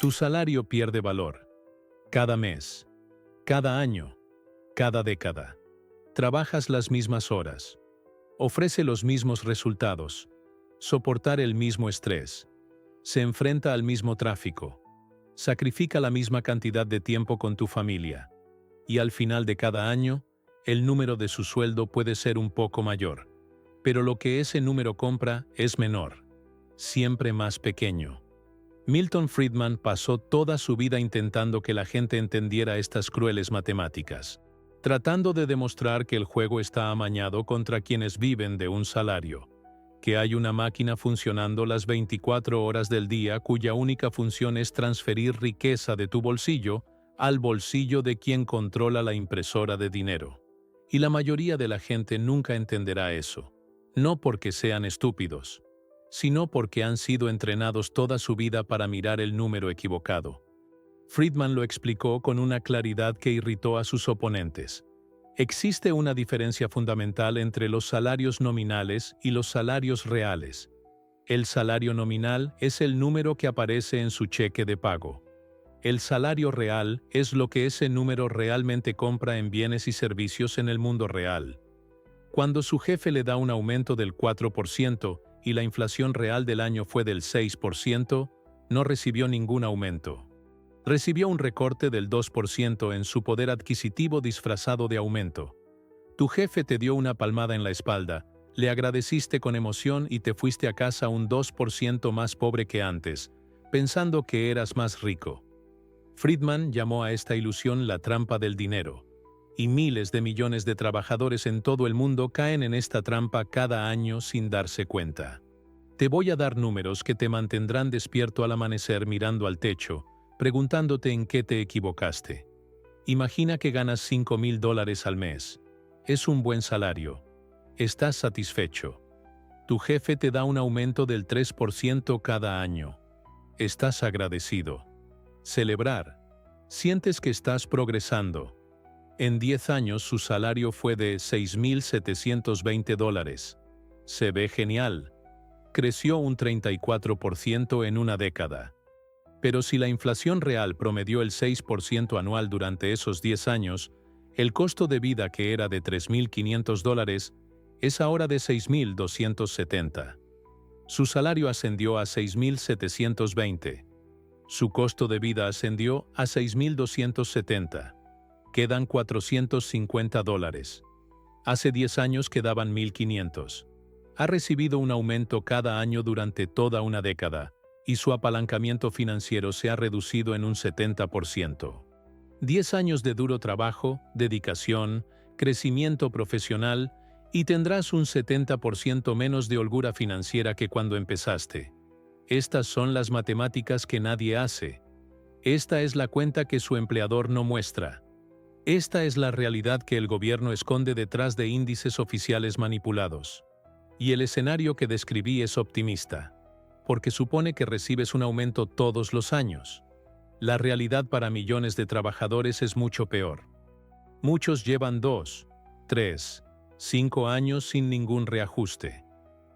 Tu salario pierde valor. Cada mes, cada año, cada década. Trabajas las mismas horas. Ofrece los mismos resultados. Soportar el mismo estrés. Se enfrenta al mismo tráfico. Sacrifica la misma cantidad de tiempo con tu familia. Y al final de cada año, el número de su sueldo puede ser un poco mayor. Pero lo que ese número compra es menor. Siempre más pequeño. Milton Friedman pasó toda su vida intentando que la gente entendiera estas crueles matemáticas, tratando de demostrar que el juego está amañado contra quienes viven de un salario, que hay una máquina funcionando las 24 horas del día cuya única función es transferir riqueza de tu bolsillo al bolsillo de quien controla la impresora de dinero. Y la mayoría de la gente nunca entenderá eso, no porque sean estúpidos, sino porque han sido entrenados toda su vida para mirar el número equivocado. Friedman lo explicó con una claridad que irritó a sus oponentes. Existe una diferencia fundamental entre los salarios nominales y los salarios reales. El salario nominal es el número que aparece en su cheque de pago. El salario real es lo que ese número realmente compra en bienes y servicios en el mundo real. Cuando su jefe le da un aumento del 4%, y la inflación real del año fue del 6%, no recibió ningún aumento. Recibió un recorte del 2% en su poder adquisitivo disfrazado de aumento. Tu jefe te dio una palmada en la espalda, le agradeciste con emoción y te fuiste a casa un 2% más pobre que antes, pensando que eras más rico. Friedman llamó a esta ilusión la trampa del dinero. Y miles de millones de trabajadores en todo el mundo caen en esta trampa cada año sin darse cuenta. Te voy a dar números que te mantendrán despierto al amanecer mirando al techo, preguntándote en qué te equivocaste. Imagina que ganas $5,000 al mes. Es un buen salario. Estás satisfecho. Tu jefe te da un aumento del 3% cada año. Estás agradecido. Celebrar. Sientes que estás progresando. En 10 años su salario fue de $6,720. Se ve genial. Creció un 34% en una década. Pero si la inflación real promedió el 6% anual durante esos 10 años, el costo de vida que era de $3,500 es ahora de $6,270. Su salario ascendió a $6,720. Su costo de vida ascendió a $6,270. Quedan $450. Hace 10 años quedaban 1,500. Ha recibido un aumento cada año durante toda una década, y su apalancamiento financiero se ha reducido en un 70%. 10 años de duro trabajo, dedicación, crecimiento profesional, y tendrás un 70% menos de holgura financiera que cuando empezaste. Estas son las matemáticas que nadie hace. Esta es la cuenta que su empleador no muestra. Esta es la realidad que el gobierno esconde detrás de índices oficiales manipulados. Y el escenario que describí es optimista, porque supone que recibes un aumento todos los años. La realidad para millones de trabajadores es mucho peor. Muchos llevan 2, 3, 5 años sin ningún reajuste.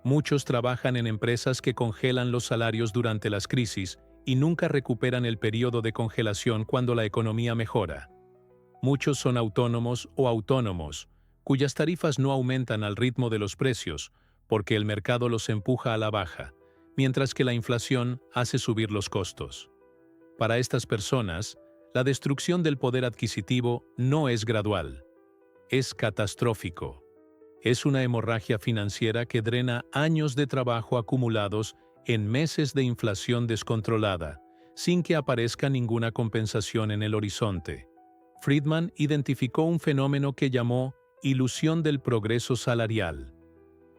Muchos trabajan en empresas que congelan los salarios durante las crisis y nunca recuperan el periodo de congelación cuando la economía mejora. Muchos son autónomos o autónomos, cuyas tarifas no aumentan al ritmo de los precios, porque el mercado los empuja a la baja, mientras que la inflación hace subir los costos. Para estas personas, la destrucción del poder adquisitivo no es gradual, es catastrófico. Es una hemorragia financiera que drena años de trabajo acumulados en meses de inflación descontrolada, sin que aparezca ninguna compensación en el horizonte. Friedman identificó un fenómeno que llamó ilusión del progreso salarial.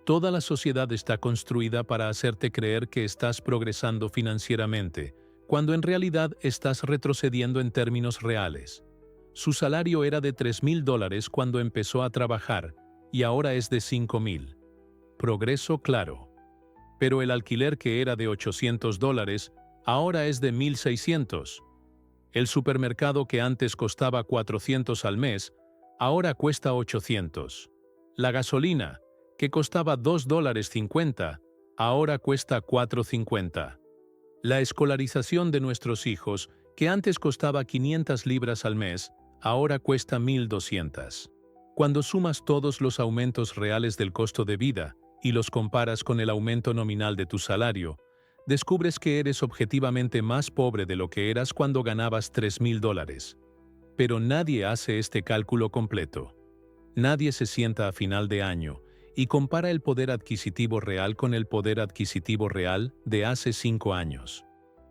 Toda la sociedad está construida para hacerte creer que estás progresando financieramente, cuando en realidad estás retrocediendo en términos reales. Su salario era de $3,000 cuando empezó a trabajar, y ahora es de $5,000. Progreso claro. Pero el alquiler que era de $800, ahora es de $1,600. El supermercado que antes costaba $400 al mes, ahora cuesta $800. La gasolina, que costaba $2.50, ahora cuesta $4.50. La escolarización de nuestros hijos, que antes costaba 500 libras al mes, ahora cuesta 1.200. Cuando sumas todos los aumentos reales del costo de vida y los comparas con el aumento nominal de tu salario, descubres que eres objetivamente más pobre de lo que eras cuando ganabas $3.000. Pero nadie hace este cálculo completo. Nadie se sienta a final de año y compara el poder adquisitivo real con el poder adquisitivo real de hace 5 años.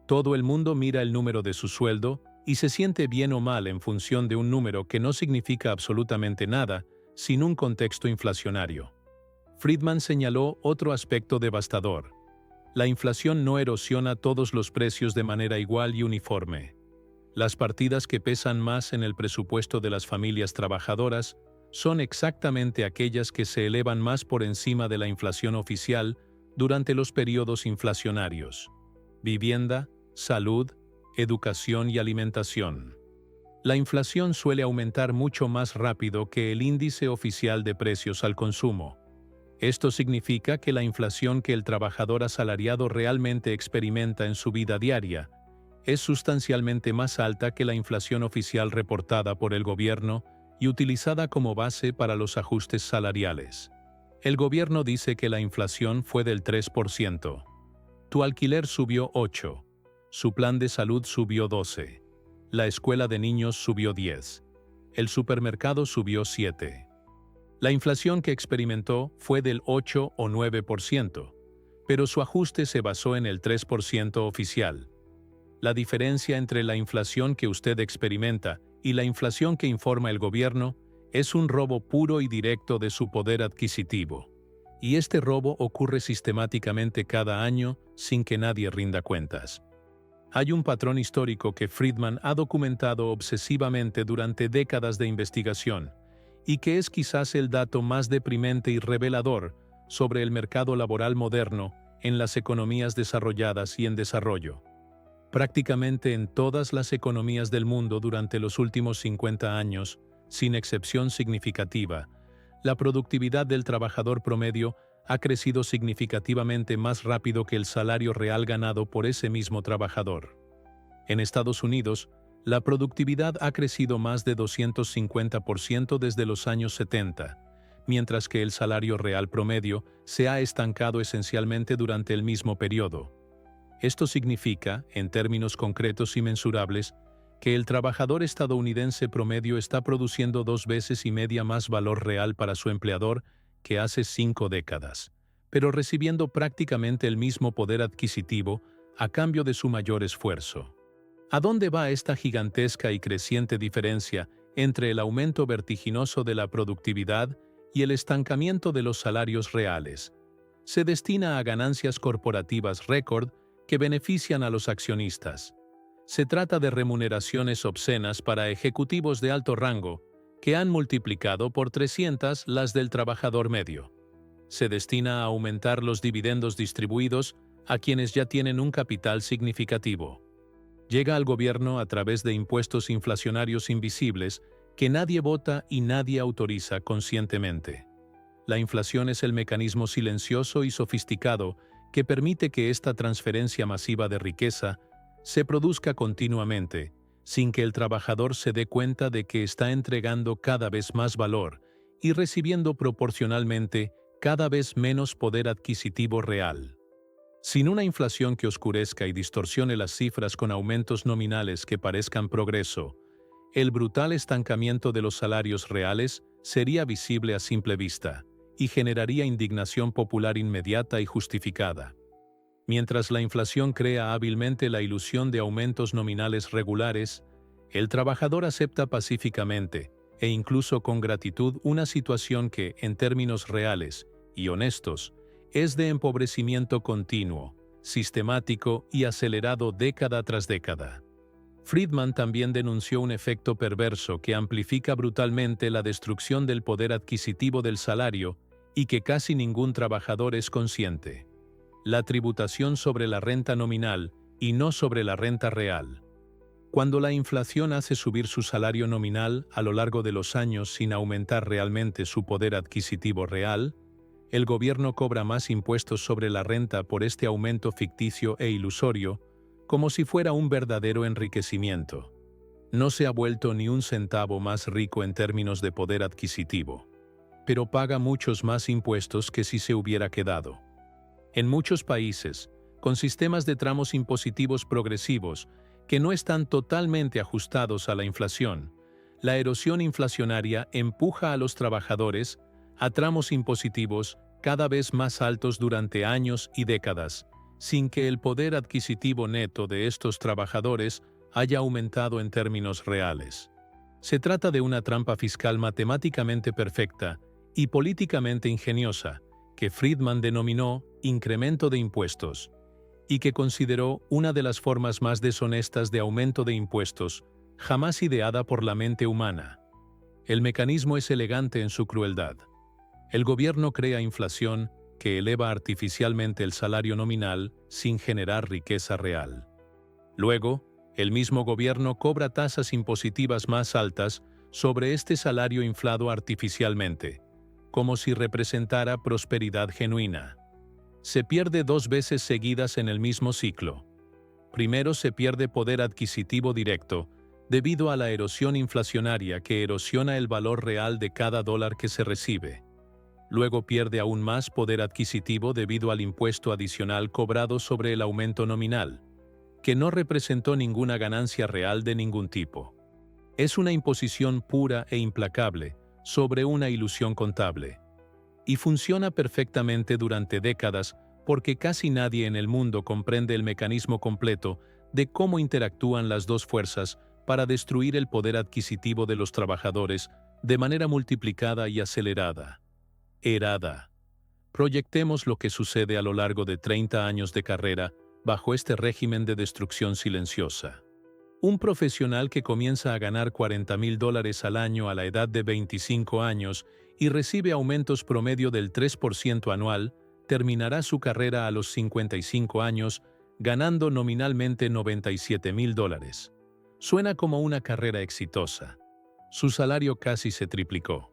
Todo el mundo mira el número de su sueldo y se siente bien o mal en función de un número que no significa absolutamente nada sin un contexto inflacionario. Friedman señaló otro aspecto devastador. La inflación no erosiona todos los precios de manera igual y uniforme. Las partidas que pesan más en el presupuesto de las familias trabajadoras son exactamente aquellas que se elevan más por encima de la inflación oficial durante los periodos inflacionarios: vivienda, salud, educación y alimentación. La inflación suele aumentar mucho más rápido que el índice oficial de precios al consumo. Esto significa que la inflación que el trabajador asalariado realmente experimenta en su vida diaria es sustancialmente más alta que la inflación oficial reportada por el gobierno y utilizada como base para los ajustes salariales. El gobierno dice que la inflación fue del 3%. Tu alquiler subió 8%. Su plan de salud subió 12%. La escuela de niños subió 10%. El supermercado subió 7%. La inflación que experimentó fue del 8 o 9%, pero su ajuste se basó en el 3% oficial. La diferencia entre la inflación que usted experimenta y la inflación que informa el gobierno es un robo puro y directo de su poder adquisitivo. Y este robo ocurre sistemáticamente cada año sin que nadie rinda cuentas. Hay un patrón histórico que Friedman ha documentado obsesivamente durante décadas de investigación, y que es quizás el dato más deprimente y revelador sobre el mercado laboral moderno en las economías desarrolladas y en desarrollo. Prácticamente en todas las economías del mundo durante los últimos 50 años, sin excepción significativa, la productividad del trabajador promedio ha crecido significativamente más rápido que el salario real ganado por ese mismo trabajador. En Estados Unidos, la productividad ha crecido más de 250% desde los años 70, mientras que el salario real promedio se ha estancado esencialmente durante el mismo periodo. Esto significa, en términos concretos y mensurables, que el trabajador estadounidense promedio está produciendo 2,5 veces más valor real para su empleador que hace 5 décadas, pero recibiendo prácticamente el mismo poder adquisitivo a cambio de su mayor esfuerzo. ¿A dónde va esta gigantesca y creciente diferencia entre el aumento vertiginoso de la productividad y el estancamiento de los salarios reales? Se destina a ganancias corporativas récord que benefician a los accionistas. Se trata de remuneraciones obscenas para ejecutivos de alto rango que han multiplicado por 300 las del trabajador medio. Se destina a aumentar los dividendos distribuidos a quienes ya tienen un capital significativo. Llega al gobierno a través de impuestos inflacionarios invisibles que nadie vota y nadie autoriza conscientemente. La inflación es el mecanismo silencioso y sofisticado que permite que esta transferencia masiva de riqueza se produzca continuamente, sin que el trabajador se dé cuenta de que está entregando cada vez más valor y recibiendo proporcionalmente cada vez menos poder adquisitivo real. Sin una inflación que oscurezca y distorsione las cifras con aumentos nominales que parezcan progreso, el brutal estancamiento de los salarios reales sería visible a simple vista y generaría indignación popular inmediata y justificada. Mientras la inflación crea hábilmente la ilusión de aumentos nominales regulares, el trabajador acepta pacíficamente e incluso con gratitud una situación que, en términos reales y honestos, es de empobrecimiento continuo, sistemático y acelerado década tras década. Friedman también denunció un efecto perverso que amplifica brutalmente la destrucción del poder adquisitivo del salario y que casi ningún trabajador es consciente: la tributación sobre la renta nominal y no sobre la renta real. Cuando la inflación hace subir su salario nominal a lo largo de los años sin aumentar realmente su poder adquisitivo real, el gobierno cobra más impuestos sobre la renta por este aumento ficticio e ilusorio, como si fuera un verdadero enriquecimiento. No se ha vuelto ni un centavo más rico en términos de poder adquisitivo, pero paga muchos más impuestos que si se hubiera quedado. En muchos países, con sistemas de tramos impositivos progresivos que no están totalmente ajustados a la inflación, la erosión inflacionaria empuja a los trabajadores a tramos impositivos cada vez más altos durante años y décadas, sin que el poder adquisitivo neto de estos trabajadores haya aumentado en términos reales. Se trata de una trampa fiscal matemáticamente perfecta y políticamente ingeniosa, que Friedman denominó incremento de impuestos, y que consideró una de las formas más deshonestas de aumento de impuestos jamás ideada por la mente humana. El mecanismo es elegante en su crueldad. El gobierno crea inflación que eleva artificialmente el salario nominal sin generar riqueza real. Luego, el mismo gobierno cobra tasas impositivas más altas sobre este salario inflado artificialmente, como si representara prosperidad genuina. Se pierde dos veces seguidas en el mismo ciclo. Primero se pierde poder adquisitivo directo, debido a la erosión inflacionaria que erosiona el valor real de cada dólar que se recibe. Luego pierde aún más poder adquisitivo debido al impuesto adicional cobrado sobre el aumento nominal, que no representó ninguna ganancia real de ningún tipo. Es una imposición pura e implacable sobre una ilusión contable. Y funciona perfectamente durante décadas porque casi nadie en el mundo comprende el mecanismo completo de cómo interactúan las dos fuerzas para destruir el poder adquisitivo de los trabajadores de manera multiplicada y acelerada. Herada. Proyectemos lo que sucede a lo largo de 30 años de carrera bajo este régimen de destrucción silenciosa. Un profesional que comienza a ganar $40,000 al año a la edad de 25 años y recibe aumentos promedio del 3% anual, terminará su carrera a los 55 años ganando nominalmente $97,000. Suena como una carrera exitosa. Su salario casi se triplicó.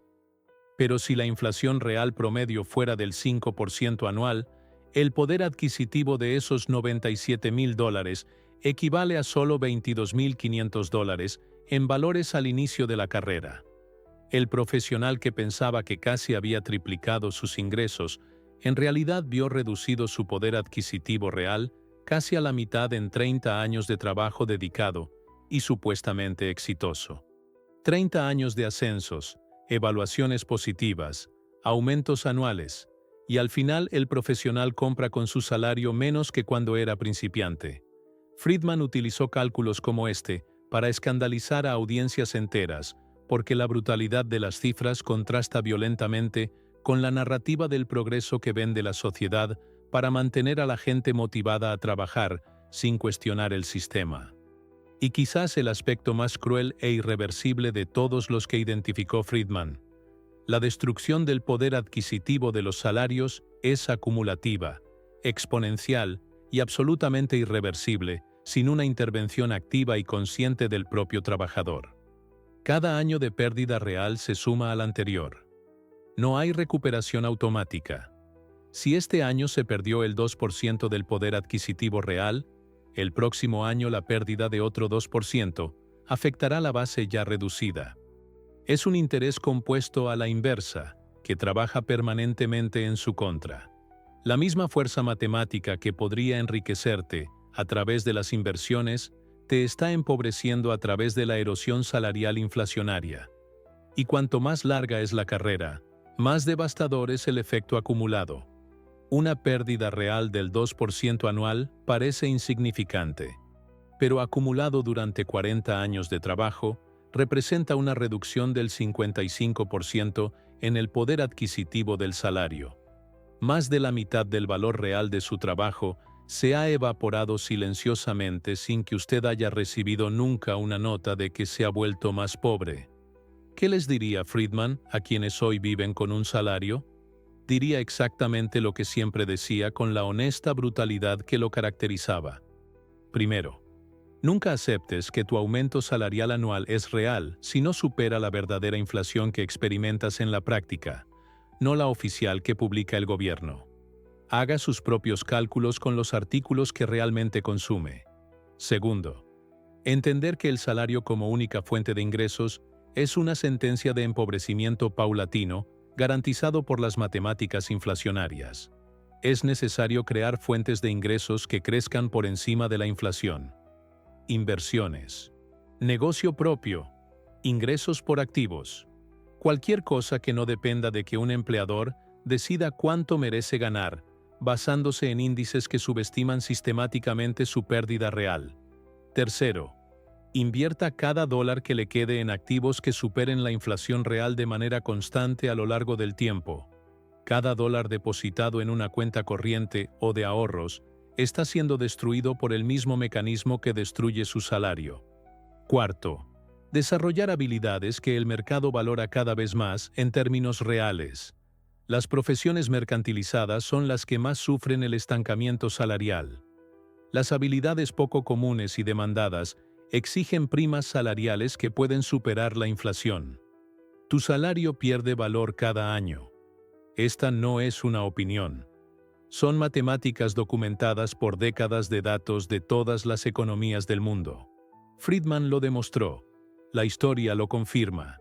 Pero si la inflación real promedio fuera del 5% anual, el poder adquisitivo de esos $97,000 equivale a solo $22,500 en valores al inicio de la carrera. El profesional que pensaba que casi había triplicado sus ingresos, en realidad vio reducido su poder adquisitivo real casi a la mitad en 30 años de trabajo dedicado y supuestamente exitoso. 30 años de ascensos, evaluaciones positivas, aumentos anuales, y al final el profesional compra con su salario menos que cuando era principiante. Friedman utilizó cálculos como este para escandalizar a audiencias enteras, porque la brutalidad de las cifras contrasta violentamente con la narrativa del progreso que vende la sociedad para mantener a la gente motivada a trabajar sin cuestionar el sistema. Y quizás el aspecto más cruel e irreversible de todos los que identificó Friedman. La destrucción del poder adquisitivo de los salarios es acumulativa, exponencial y absolutamente irreversible sin una intervención activa y consciente del propio trabajador. Cada año de pérdida real se suma al anterior. No hay recuperación automática. Si este año se perdió el 2% del poder adquisitivo real, el próximo año la pérdida de otro 2% afectará la base ya reducida. Es un interés compuesto a la inversa, que trabaja permanentemente en su contra. La misma fuerza matemática que podría enriquecerte a través de las inversiones, te está empobreciendo a través de la erosión salarial inflacionaria. Y cuanto más larga es la carrera, más devastador es el efecto acumulado. Una pérdida real del 2% anual parece insignificante, pero acumulado durante 40 años de trabajo, representa una reducción del 55% en el poder adquisitivo del salario. Más de la mitad del valor real de su trabajo se ha evaporado silenciosamente sin que usted haya recibido nunca una nota de que se ha vuelto más pobre. ¿Qué les diría Friedman a quienes hoy viven con un salario? Diría exactamente lo que siempre decía con la honesta brutalidad que lo caracterizaba. Primero, nunca aceptes que tu aumento salarial anual es real si no supera la verdadera inflación que experimentas en la práctica, no la oficial que publica el gobierno. Haga sus propios cálculos con los artículos que realmente consume. Segundo, entender que el salario como única fuente de ingresos es una sentencia de empobrecimiento paulatino garantizado por las matemáticas inflacionarias. Es necesario crear fuentes de ingresos que crezcan por encima de la inflación. Inversiones. Negocio propio. Ingresos por activos. Cualquier cosa que no dependa de que un empleador decida cuánto merece ganar, basándose en índices que subestiman sistemáticamente su pérdida real. Tercero, invierta cada dólar que le quede en activos que superen la inflación real de manera constante a lo largo del tiempo. Cada dólar depositado en una cuenta corriente o de ahorros está siendo destruido por el mismo mecanismo que destruye su salario. Cuarto, desarrollar habilidades que el mercado valora cada vez más en términos reales. Las profesiones mercantilizadas son las que más sufren el estancamiento salarial. Las habilidades poco comunes y demandadas exigen primas salariales que pueden superar la inflación. Tu salario pierde valor cada año. Esta no es una opinión. Son matemáticas documentadas por décadas de datos de todas las economías del mundo. Friedman lo demostró. La historia lo confirma.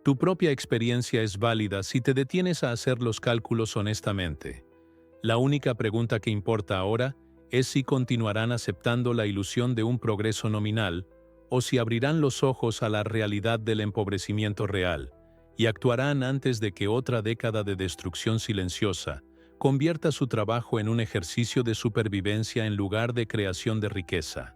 Tu propia experiencia es válida si te detienes a hacer los cálculos honestamente. La única pregunta que importa ahora es si continuarán aceptando la ilusión de un progreso nominal o si abrirán los ojos a la realidad del empobrecimiento real y actuarán antes de que otra década de destrucción silenciosa convierta su trabajo en un ejercicio de supervivencia en lugar de creación de riqueza.